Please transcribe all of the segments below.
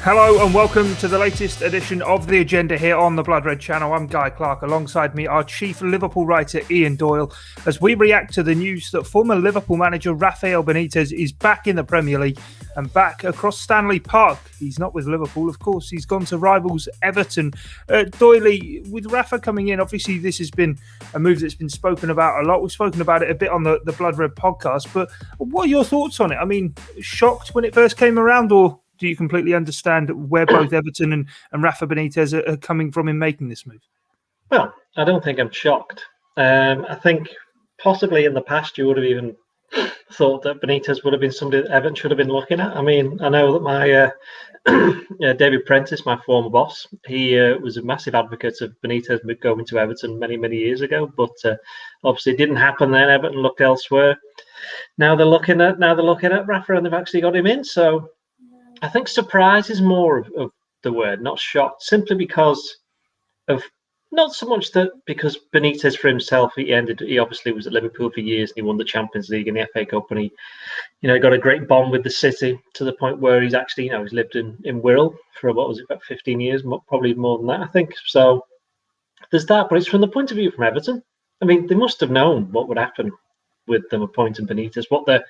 Hello and welcome to the latest edition of The Agenda here on the Blood Red channel. I'm Guy Clarke. Alongside me, our chief Liverpool writer, Ian Doyle, as we react to the news that former Liverpool manager Rafael Benitez is back in the Premier League and back across Stanley Park. He's not with Liverpool, of course. He's gone to rivals Everton. Doyle, with Rafa coming in, obviously this has been a move that's been spoken about a lot. We've spoken about it a bit on the Blood Red podcast, but what are your thoughts on it? I mean, shocked when it first came around, or do you completely understand where both Everton and Rafa Benitez are coming from in making this move? Well, I don't think I'm shocked. I think possibly in the past you would have even thought that Benitez would have been somebody that Everton should have been looking at. I mean, I know that my David Prentice, my former boss, he was a massive advocate of Benitez going to Everton many, many years ago, but obviously it didn't happen then. Everton looked elsewhere. Now they're looking at Rafa, and they've actually got him in. So I think surprise is more of the word, not shocked, simply because of not so much that because Benitez for himself, he obviously was at Liverpool for years and he won the Champions League and the FA Cup, and he got a great bond with the city to the point where he's actually, he's lived in Wirral for about 15 years, probably more than that, I think. So there's that, but it's from the point of view from Everton. I mean, they must have known what would happen with them appointing Benitez, what the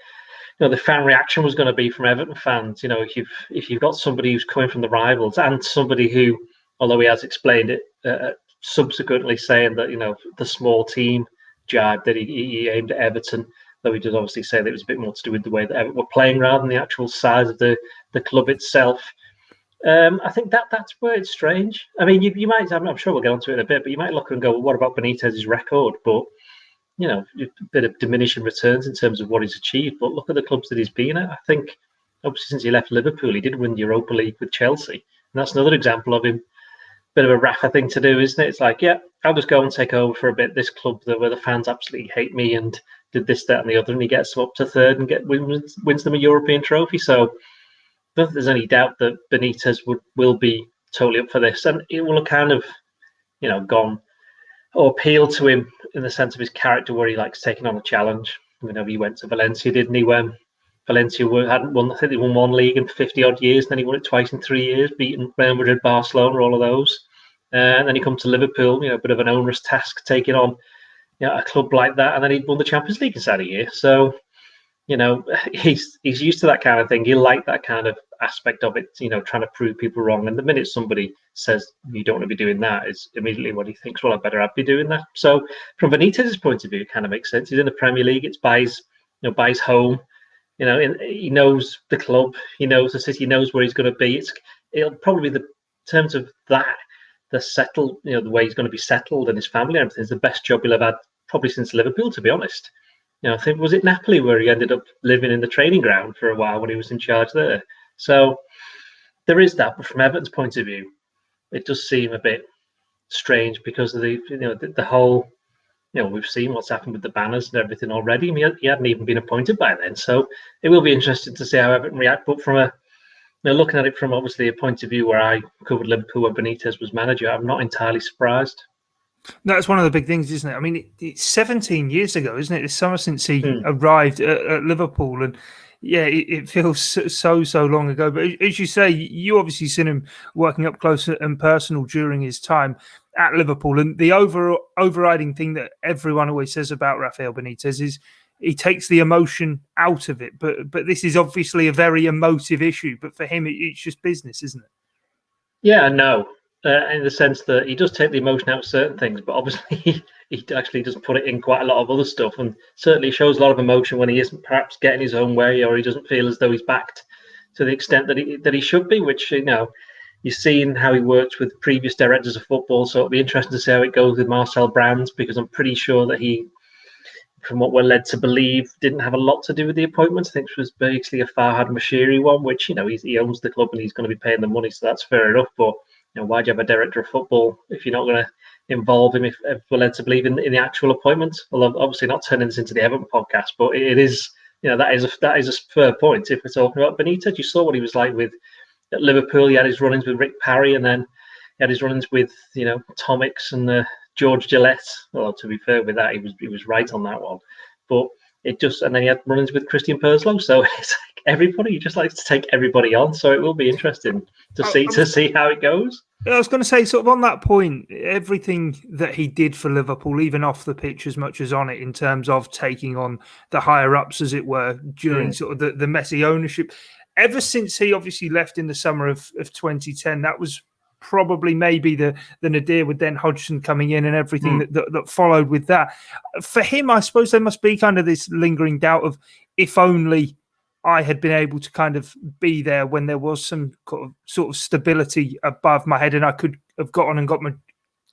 fan reaction was going to be from Everton fans. If you've got somebody who's coming from the rivals and somebody who, although he has explained it, subsequently saying that the small team jibe that he aimed at Everton, though he did obviously say that it was a bit more to do with the way that Everton were playing rather than the actual size of the club itself. I think that's where it's strange. I mean, you might, I'm sure we'll get onto it in a bit, but you might look and go, well, what about Benitez's record? But a bit of diminishing returns in terms of what he's achieved. But look at the clubs that he's been at. I think, obviously, since he left Liverpool, he did win the Europa League with Chelsea. And that's another example of him. Bit of a Rafa thing to do, isn't it? It's like, yeah, I'll just go and take over for a bit this club where the fans absolutely hate me and did this, that, and the other. And he gets them up to third and wins them a European trophy. So I don't think there's any doubt that Benitez will be totally up for this. And it will have kind of, gone or appeal to him in the sense of his character, where he likes taking on a challenge. He went to Valencia, didn't he? When Valencia hadn't won, I think they won one league in 50 odd years, and then he won it twice in 3 years, beating Real Madrid, Barcelona, all of those. And then he comes to Liverpool, a bit of an onerous task taking on a club like that, and then he won the Champions League inside a year. So he's used to that kind of thing. He liked that kind of aspect of it, trying to prove people wrong. And the minute somebody says you don't want to be doing that, is immediately what he thinks, well, I better be doing that. So from Benitez's point of view, it kind of makes sense. He's in the Premier League. It's by his home. He knows the club. He knows the city. He knows where he's going to be. It'll probably be in terms of that, the way he's going to be settled and his family and everything is the best job he'll have had probably since Liverpool, to be honest. I think, was it Napoli where he ended up living in the training ground for a while when he was in charge there? So there is that, but from Everton's point of view, it does seem a bit strange because of the whole, we've seen what's happened with the banners and everything already. I mean, he hadn't even been appointed by then, so it will be interesting to see how Everton react. But from looking at it from obviously a point of view where I covered Liverpool when Benitez was manager, I'm not entirely surprised. No, it's one of the big things, isn't it? I mean, it's 17 years ago, isn't it? It's summer since he arrived at Liverpool, and yeah, it feels so long ago. But as you say, you obviously seen him working up close and personal during his time at Liverpool, and the overriding thing that everyone always says about Rafael Benitez is he takes the emotion out of it. But this is obviously a very emotive issue. But for him, it's just business, isn't it? Yeah, no. In the sense that he does take the emotion out of certain things, but obviously he actually does put it in quite a lot of other stuff, and certainly shows a lot of emotion when he isn't perhaps getting his own way, or he doesn't feel as though he's backed to the extent that he should be. Which you've seen how he works with previous directors of football, so it'll be interesting to see how it goes with Marcel Brands, because I'm pretty sure that he, from what we're led to believe, didn't have a lot to do with the appointment. I think it was basically a Farhad Moshiri one, which he owns the club and he's going to be paying the money, so that's fair enough. But why do you have a director of football if you're not going to involve him, if we're led to believe in the actual appointment? Well, obviously not turning this into the Everton podcast, but it is, that is a fair point. If we're talking about Benitez, you saw what he was like at Liverpool. He had his run-ins with Rick Parry, and then he had his run-ins with Tomix and George Gillette. Well, to be fair with that, he was right on that one. But and then he had run-ins with Christian Perslow. So it's like everybody, you just like to take everybody on. So it will be interesting to see how it goes. I was going to say, sort of on that point, everything that he did for Liverpool, even off the pitch as much as on it, in terms of taking on the higher ups, as it were, during sort of the messy ownership, ever since he obviously left in the summer of 2010, that was probably maybe the nadir with then Hodgson coming in and everything that followed with that. For him, I suppose there must be kind of this lingering doubt of, if only I had been able to kind of be there when there was some sort of stability above my head, and I could have got on and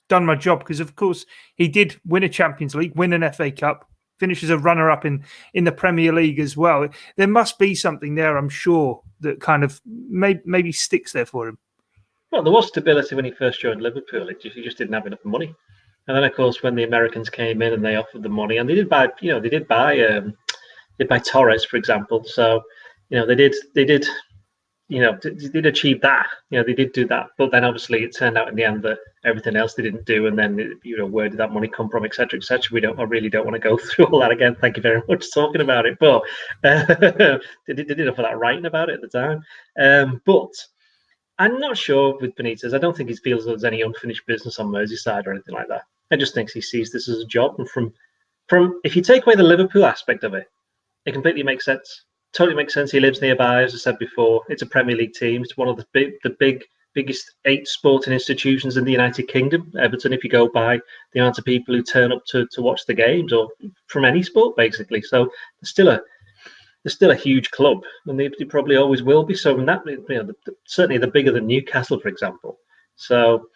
done my job. Because of course he did win a Champions League, win an FA Cup, finish as a runner-up in the Premier League as well. There must be something there, I'm sure, that kind of maybe sticks there for him. Well, there was stability when he first joined Liverpool. He just didn't have enough money. And then, of course, when the Americans came in and they offered the money, and they did buy Torres, for example. So, they did achieve that. They did do that. But then, obviously, it turned out in the end that everything else they didn't do. And then, where did that money come from, etc., etc. I really don't want to go through all that again. Thank you very much for talking about it. But they did offer that writing about it at the time. But I'm not sure with Benitez. I don't think he feels there's any unfinished business on Merseyside or anything like that. I just think he sees this as a job. And from if you take away the Liverpool aspect of it, it completely makes sense. Totally makes sense. He lives nearby, as I said before. It's a Premier League team. It's one of the biggest 8 sporting institutions in the United Kingdom. Everton, if you go by the amount of people who turn up to watch the games, or from any sport, basically. So they're still a huge club, and they probably always will be. So in that, certainly they're bigger than Newcastle, for example. So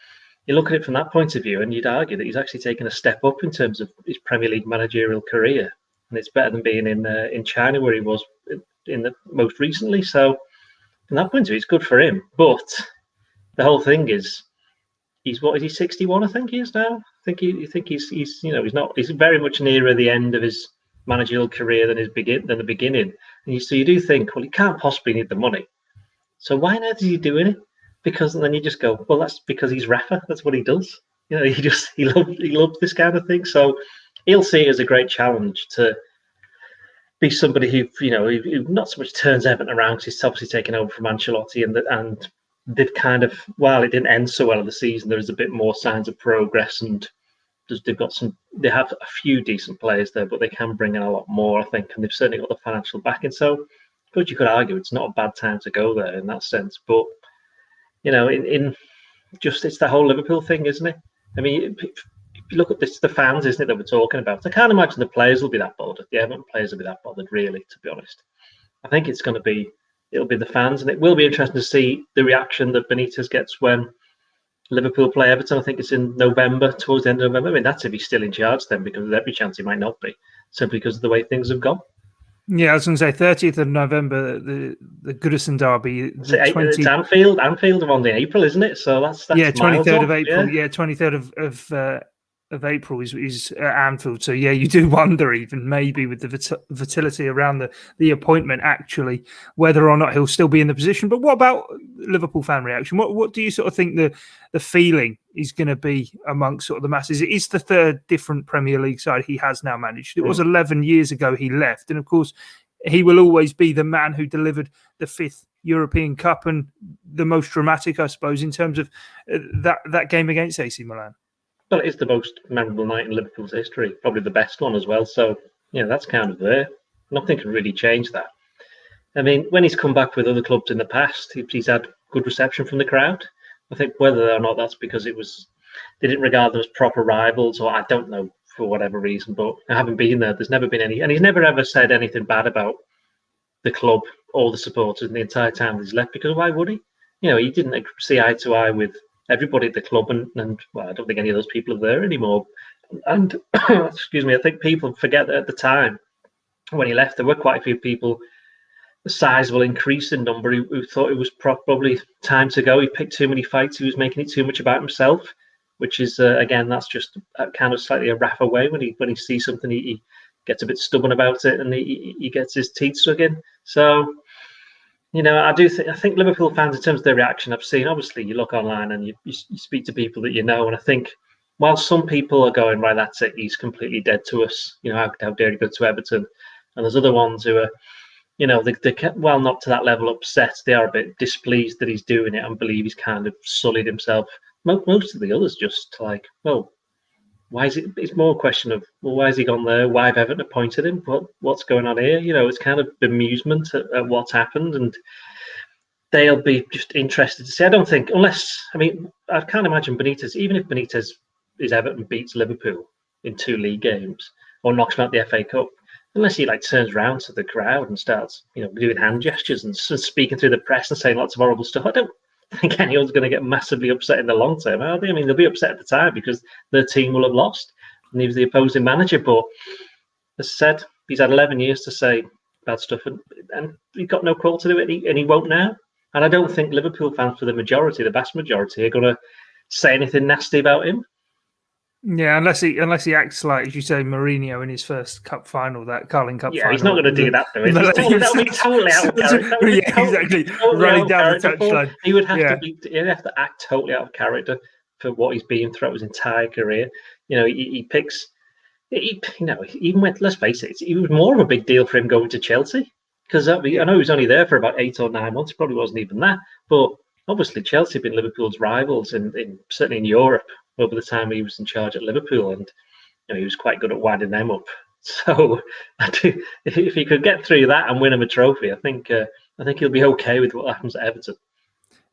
you look at it from that point of view, and you'd argue that he's actually taken a step up in terms of his Premier League managerial career. And it's better than being in China, where he was in the most recently. So from that point of view, it's good for him. But the whole thing is, he's 61? I think he is now. He's very much nearer the end of his managerial career than the beginning. And so you do think, well, he can't possibly need the money. So why on earth is he doing it? Because then you just go, well, that's because he's Rafa. That's what he does. He loves this kind of thing. So he'll see it as a great challenge to be somebody who not so much turns Everton around, because he's obviously taken over from Ancelotti, and they've kind of, while it didn't end so well in the season, there is a bit more signs of progress, and they have a few decent players there, but they can bring in a lot more, I think, and they've certainly got the financial backing. So, but you could argue it's not a bad time to go there in that sense. But it's the whole Liverpool thing, isn't it? I mean, if you look at this, the fans, isn't it, that we're talking about? I can't imagine the players will be that bothered. The Everton players will be that bothered, really, to be honest. I think it'll be the fans, and it will be interesting to see the reaction that Benitez gets when Liverpool play Everton. I think it's in November, towards the end of November. I mean, that's if he's still in charge then, because there's every chance he might not be, simply because of the way things have gone. Yeah, I was going to say 30th of November, the Goodison derby. It's Anfield. Anfield on the April, isn't it? So that's 23rd of April. Yeah, 23rd of April is at Anfield. So yeah, you do wonder, even maybe with the volatility around the appointment, actually, whether or not he'll still be in the position. But what about Liverpool fan reaction? What do you sort of think the feeling is going to be amongst sort of the masses? It is the third different Premier League side he has now managed. It was 11 years ago he left, and of course he will always be the man who delivered the 5th European Cup, and the most dramatic, I suppose, in terms of that game against AC Milan. Well, it is the most memorable night in Liverpool's history, probably the best one as well. So, that's kind of there. Nothing can really change that. I mean, when he's come back with other clubs in the past, he's had good reception from the crowd. I think whether or not that's because they didn't regard them as proper rivals, or I don't know, for whatever reason, but I haven't been there. There's never been any, and he's never ever said anything bad about the club or the supporters in the entire time he's left, because why would he? He didn't see eye to eye with everybody at the club, and well, I don't think any of those people are there anymore. And excuse me, I think people forget that at the time when he left, there were quite a few people, a sizable increase in number, who thought it was probably time to go. He picked too many fights. He was making it too much about himself, which is again, that's just kind of slightly a Rafa way. When he sees something, he gets a bit stubborn about it, and he gets his teeth stuck in. So, I think Liverpool fans, in terms of their reaction, I've seen, obviously, you look online and you speak to people that and I think while some people are going, right, that's it, he's completely dead to us, how dare he go to Everton? And there's other ones who are, they're well, not to that level upset. They are a bit displeased that he's doing it and believe he's kind of sullied himself. Most of the others just like, well, why is it? It's more a question of, well, why has he gone there? Why have Everton appointed him? What's going on here? It's kind of bemusement at what's happened, and they'll be just interested to see. I don't think, I can't imagine Benitez, even if Benitez is Everton beats Liverpool in 2 league games or knocks them out the FA Cup, unless he turns around to the crowd and starts, doing hand gestures and speaking through the press and saying lots of horrible stuff. I don't think anyone's going to get massively upset in the long term, are they? I mean, they'll be upset at the time because their team will have lost and he was the opposing manager. But as I said, he's had 11 years to say bad stuff and he's got no call to do it, and he won't now. And I don't think Liverpool fans, for the vast majority, are going to say anything nasty about him. Yeah, unless he acts like, as you say, Mourinho in his first cup final, that Carling Cup final. Yeah, he's not going to do that, though. That would be totally out of character. Exactly. Running down the touchline. He would have to act totally out of character for what he's been throughout his entire career. He picks. Even when, let's face it, it was more of a big deal for him going to Chelsea, because I know he was only there for about 8 or 9 months. Probably wasn't even that, but obviously Chelsea have been Liverpool's rivals, certainly in Europe, over the time he was in charge at Liverpool, and he was quite good at winding them up. So if he could get through that and win him a trophy, I think he'll be okay with what happens at Everton.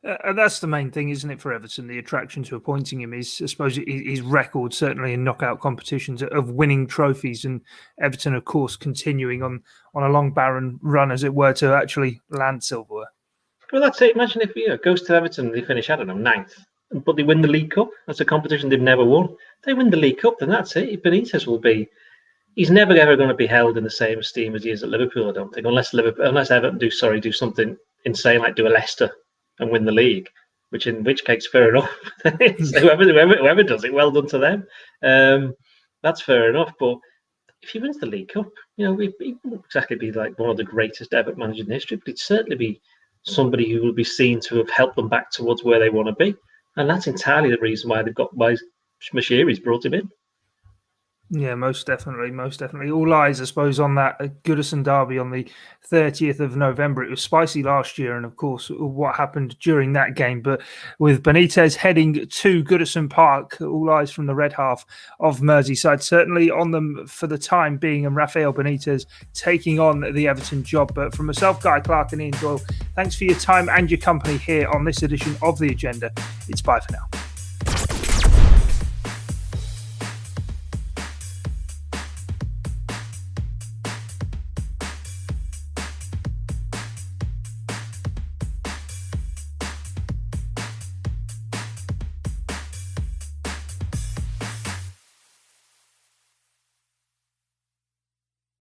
And that's the main thing, isn't it, for Everton? The attraction to appointing him is, I suppose, his record, certainly in knockout competitions, of winning trophies, and Everton, of course, continuing on a long barren run, as it were, to actually land silverware. Well, that's it. Imagine if it goes to Everton and they finish, 9th, but they win the League Cup. That's a competition they've never won. They win the League Cup, then that's it. Benitez will be. He's never ever going to be held in the same esteem as he is at Liverpool, I don't think, unless Everton do something insane like do a Leicester and win the league, in which case, fair enough. So whoever does it, well done to them. That's fair enough. But if he wins the League Cup, he wouldn't exactly be like one of the greatest Everton managers in history, but he'd certainly be somebody who will be seen to have helped them back towards where they want to be. And that's entirely the reason why Mashiri's brought him in. Yeah, most definitely. All eyes, I suppose, on that Goodison derby on the 30th of November. It was spicy last year, and of course, what happened during that game. But with Benitez heading to Goodison Park, all eyes from the red half of Merseyside, certainly on them for the time being, and Rafael Benitez taking on the Everton job. But from myself, Guy Clarke, and Ian Doyle, thanks for your time and your company here on this edition of The Agenda. It's bye for now.